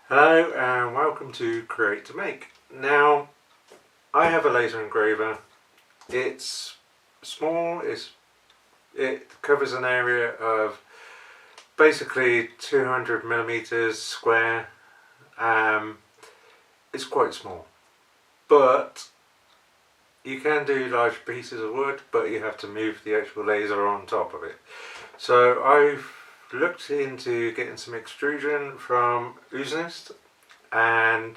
Hello and welcome to Create to Make. Now, I have a laser engraver. It's small, it covers an area of basically 200 millimeters square. It's quite small, but you can do large pieces of wood, but you have to move the actual laser on top of it. So I've looked into getting some extrusion from Nest, and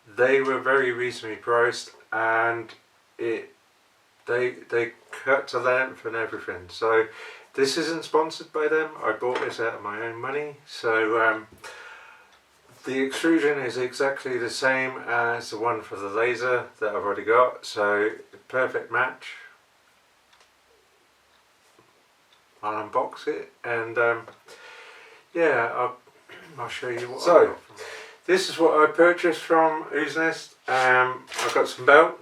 they were very reasonably priced, and they cut to length and everything. So this isn't sponsored by them. I bought this out of my own money. So the extrusion is exactly the same as the one for the laser that I've already got. So perfect match. I'll unbox it and yeah, I'll show you what I got. This is what I purchased from Nest. I've got some belt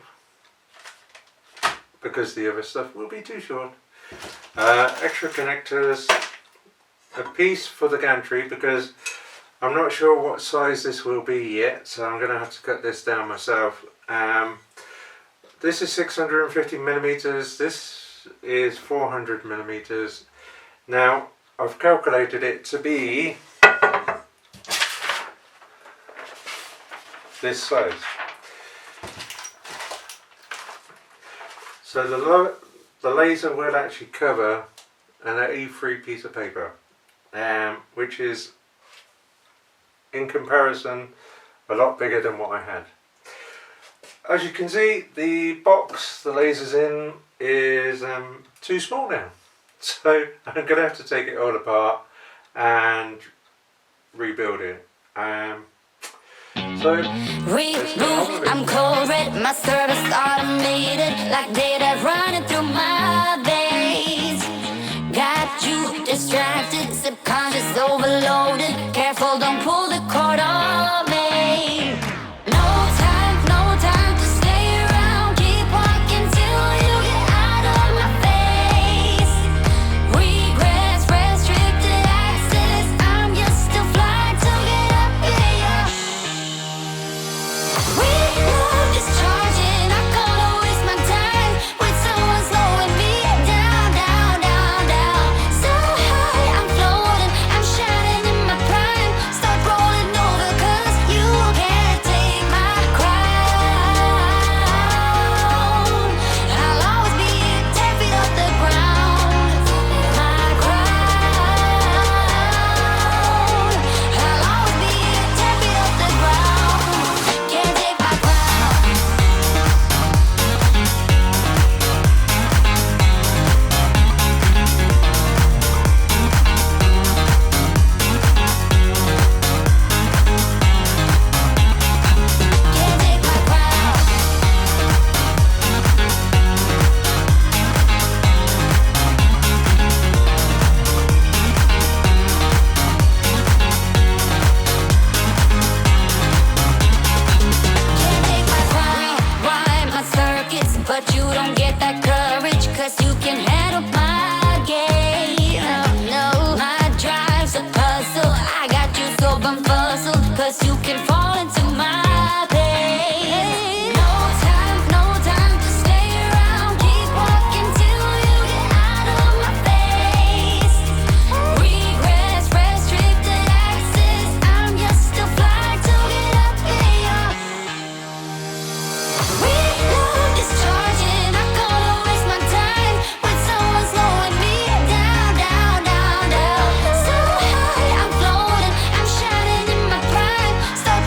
because the other stuff will be too short. Extra connectors, a piece for the gantry because I'm not sure what size this will be yet, so I'm going to have to cut this down myself. This is 650 millimeters. This is 400 millimeters. Now I've calculated it to be this size. So the laser will actually cover an A3 piece of paper, which is in comparison a lot bigger than what I had. As you can see, the box the laser's in is too small now, so I'm going to have to take it all apart and rebuild it. I'm cold red, my service automated, like data running through my veins. Got you distracted, subconscious overloaded. Careful, don't pull the cord on me. No time to stay around. Keep walking till you get out of my face. Regrets, restricted access. I'm used to fly to get up here. We love is charging. I can't waste my time with someone slowing me down. So high, I'm floating. I'm shining in my prime. Start rolling over 'cause you can't take my crown. I'll always be 10 feet off the ground. My crown. I'll always be 10 feet off the ground. Can't take my crown. Can't take my crown. Can't take my crown. Rewind my circuits, but you don't get that courage 'cause you can handle my game. No, my drive's a puzzle. I got you so bumfuzzled 'cause you can fall into my pain. No time to stay around. Keep walking till you get out of my face. Regrets, restricted access. I'm used to fly to get up here. We love is charging. I can't waste my time with someone slowing me down. So high, I'm floating. I'm shining in my prime. Start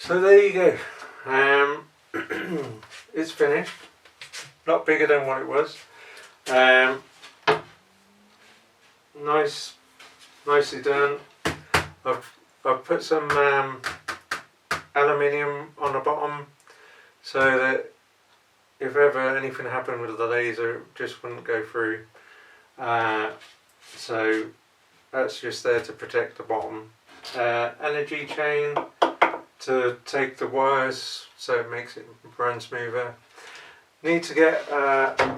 So there you go. It's finished. Not bigger than what it was. Nicely done. I've put some aluminium on the bottom so that if ever anything happened with the laser, it just wouldn't go through. So that's just there to protect the bottom. Energy chain to take the wires so it makes it run smoother. Need to get a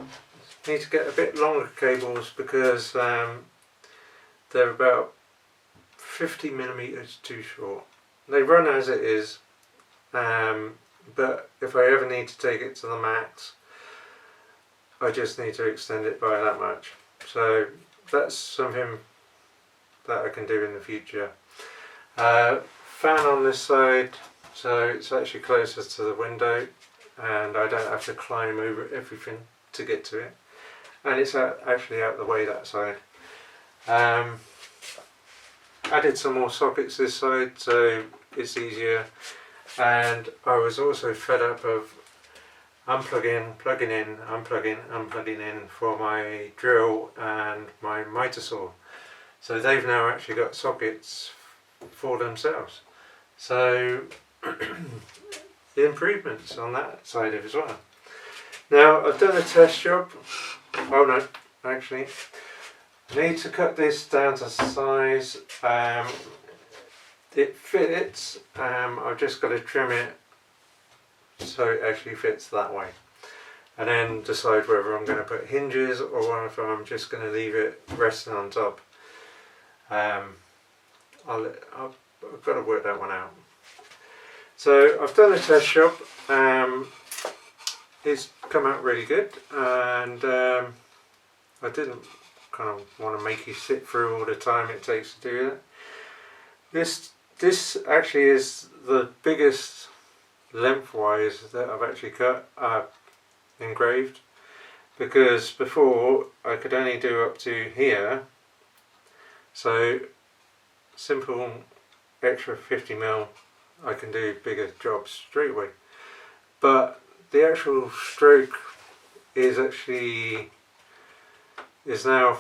bit longer cables because they're about 50mm too short. They run as it is, but if I ever need to take it to the max, I just need to extend it by that much. So that's something that I can do in the future. Fan on this side, so it's actually closer to the window and I don't have to climb over everything to get to it. And it's actually out the way that side. Added some more sockets this side so it's easier, and I was also fed up of unplugging, plugging in, unplugging, unplugging in for my drill and my miter saw. So they've now actually got sockets for themselves. So the improvements on that side as well. Now I've done a test job. Oh no, actually, I need to cut this down to size. It fits. I've just got to trim it so it actually fits that way, and then decide whether I'm going to put hinges or if I'm just going to leave it resting on top. I've got to work that one out. So I've done a test job. It's come out really good, and I didn't kind of want to make you sit through all the time it takes to do that. This actually is the biggest lengthwise that I've actually cut engraved, because before I could only do up to here, so simple extra 50mm I can do bigger jobs straight away, but the actual stroke is now,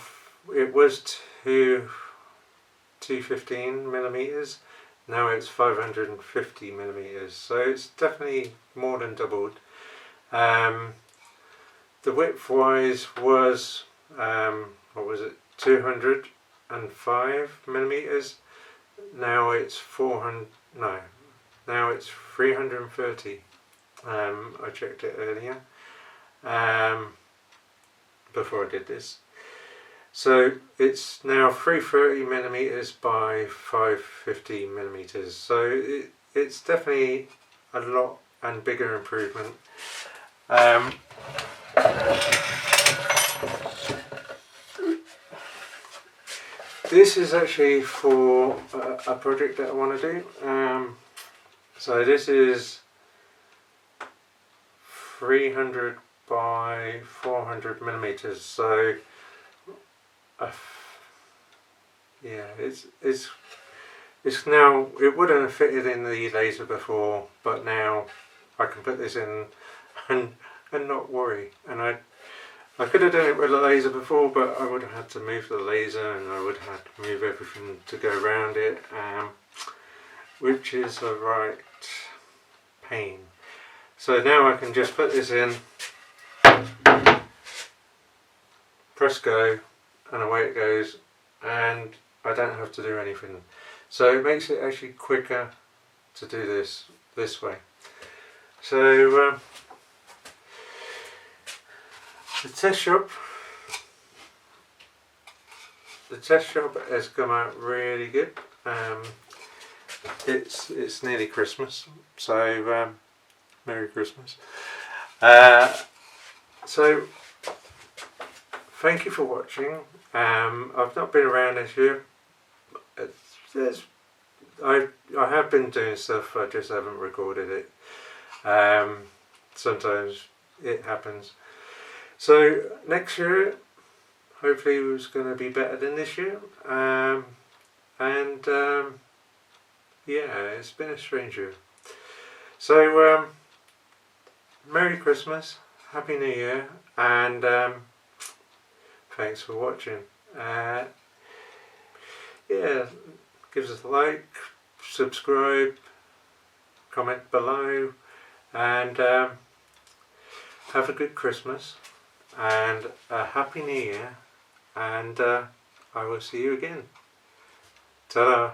it was 215mm, now it's 550mm, so it's definitely more than doubled. The width wise was what was it, 205mm, now it's 330. I checked it earlier before I did this. So it's now 330mm by 550mm. So it's definitely a lot and bigger improvement. This is actually for a project that I want to do. So this is 300 by 400mm. So yeah, it's now, it wouldn't have fitted in the laser before, but now I can put this in and not worry. And I could have done it with a laser before, but I would have had to move the laser and I would have had to move everything to go around it, which is a right pain. So now I can just put this in, press go, and away it goes, and I don't have to do anything. So it makes it actually quicker to do this way. So the test job has come out really good. It's nearly Christmas, so Merry Christmas. So thank you for watching. I've not been around this year. I have been doing stuff, I just haven't recorded it. Sometimes it happens. So next year, hopefully it's going to be better than this year. Yeah, it's been a strange year. So Merry Christmas, Happy New Year, and thanks for watching. Yeah, give us a like, subscribe, comment below, and have a good Christmas and a Happy New Year, and I will see you again. Ta-da!